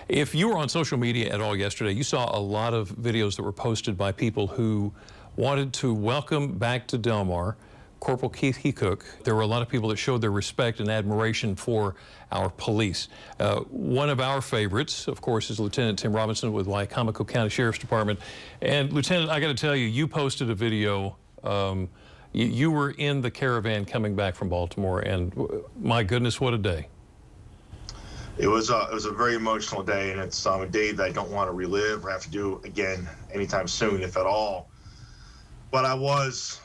If you were on social media at all yesterday, you saw a lot of videos that were posted by people who wanted to welcome back to Del Mar Corporal Keith Hecook. There were a lot of people that showed their respect and admiration for our police. One of our favorites, of course, is Lieutenant Tim Robinson with Wycomico County Sheriff's Department. And Lieutenant, I got to tell you, you posted a video. You were in the caravan coming back from Baltimore, and my goodness, what a day. It was a very emotional day, and it's a day that I don't want to relive or have to do again anytime soon, if at all. But I was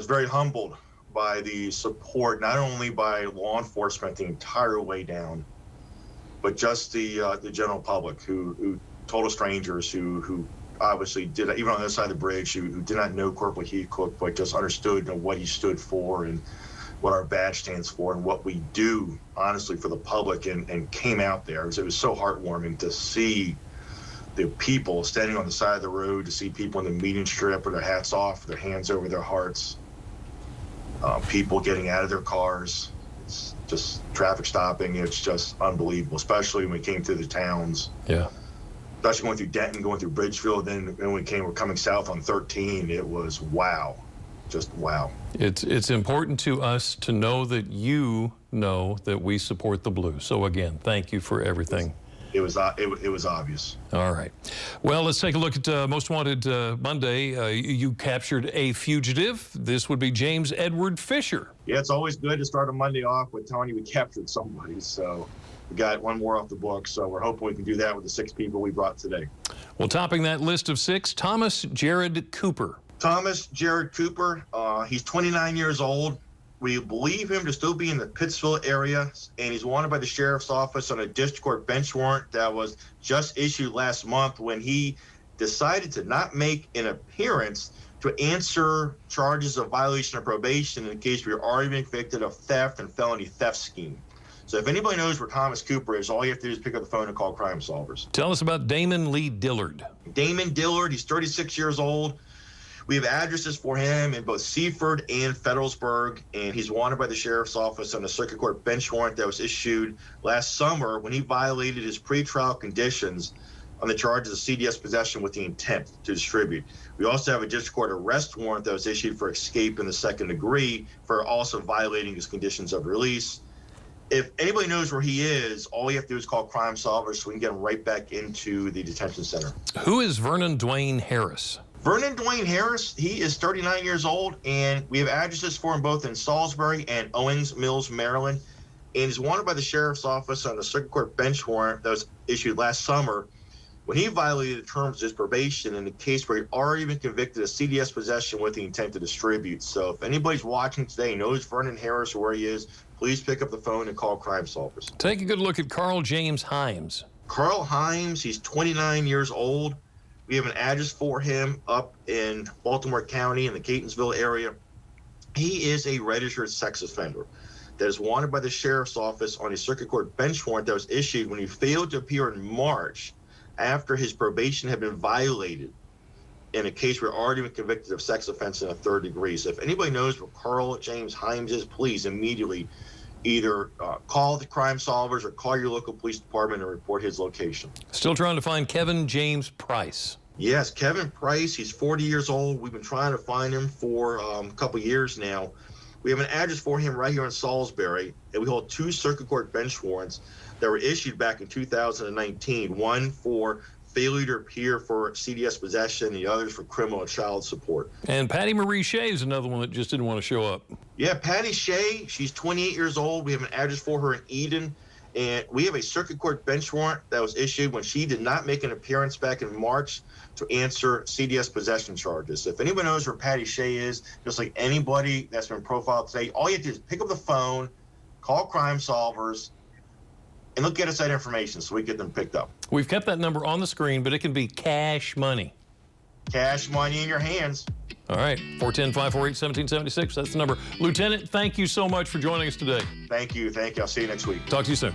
very humbled by the support, not only by law enforcement the entire way down, but just the general public, who total strangers who obviously did, even on the other side of the bridge, who did not know Corporal Hecook, but just understood what he stood for and what our badge stands for and what we do, honestly, for the public, and came out there. It was so heartwarming to see the people standing on the side of the road, to see people in the median strip with their hats off, their hands over their hearts, people getting out of their cars. It's just traffic stopping. It's just unbelievable, especially when we came through the towns. Yeah. Especially going through Denton, going through Bridgefield, then when we're coming south on 13, it was wow. Just wow. It's important to us to know that you know that we support the Blues. So again, thank you for everything. It was obvious. All right. Well, let's take a look at Most Wanted Monday. You captured a fugitive. This would be James Edward Fisher. Yeah, it's always good to start a Monday off with telling you we captured somebody. So we got one more off the book. So we're hoping we can do that with the 6 people we brought today. Well, topping that list of 6, Thomas Jerrad Cooper. Thomas Jerrad Cooper, he's 29 years old. We believe him to still be in the Pittsville area, and he's wanted by the sheriff's office on a district court bench warrant that was just issued last month when he decided to not make an appearance to answer charges of violation of probation in case we were already been convicted of theft and felony theft scheme. So if anybody knows where Thomas Cooper is, all you have to do is pick up the phone and call Crime Solvers. Tell us about Damon Lee Dillard. Damon Dillard, he's 36 years old. We have addresses for him in both Seaford and Federalsburg, and he's wanted by the sheriff's office on a circuit court bench warrant that was issued last summer when he violated his pretrial conditions on the charges of CDS possession with the intent to distribute. We also have a district court arrest warrant that was issued for escape in the 2nd degree for also violating his conditions of release. If anybody knows where he is, all you have to do is call Crime Solvers so we can get him right back into the detention center. Who is Vernon Dwayne Harris? Vernon Dwayne Harris, he is 39 years old, and we have addresses for him both in Salisbury and Owings Mills, Maryland, and he's wanted by the sheriff's office on a circuit court bench warrant that was issued last summer when he violated the terms of his probation in a case where he'd already been convicted of CDS possession with the intent to distribute. So if anybody's watching today knows Vernon Harris or where he is, please pick up the phone and call Crime Solvers. Take a good look at Carl James Himes. Carl Himes, he's 29 years old. We have an address for him up in Baltimore County in the Catonsville area. He is a registered sex offender that is wanted by the sheriff's office on a circuit court bench warrant that was issued when he failed to appear in March after his probation had been violated in a case where already been convicted of sex offense in a 3rd degree. So if anybody knows where Carl James Himes is, please immediately either call the Crime Solvers or call your local police department and report his location. Still trying to find Kevin James Price. Yes, Kevin Price, he's 40 years old. We've been trying to find him for a couple years now. We have an address for him right here in Salisbury, and we hold 2 circuit court bench warrants that were issued back in 2019, one for failure to appear for CDS possession, and the others for criminal and child support. And Patty Marie Shea is another one that just didn't want to show up. Yeah, Patty Shea, she's 28 years old. We have an address for her in Eden, and we have a circuit court bench warrant that was issued when she did not make an appearance back in March to answer CDS possession charges. So if anyone knows where Patty Shea is, just like anybody that's been profiled today, all you have to do is pick up the phone, call Crime Solvers, and look, get us that information so we get them picked up. We've kept that number on the screen, but it can be cash money. Cash money in your hands. All right, 410-548-1776. That's the number. Lieutenant, thank you so much for joining us today. Thank you. Thank you. I'll see you next week. Talk to you soon.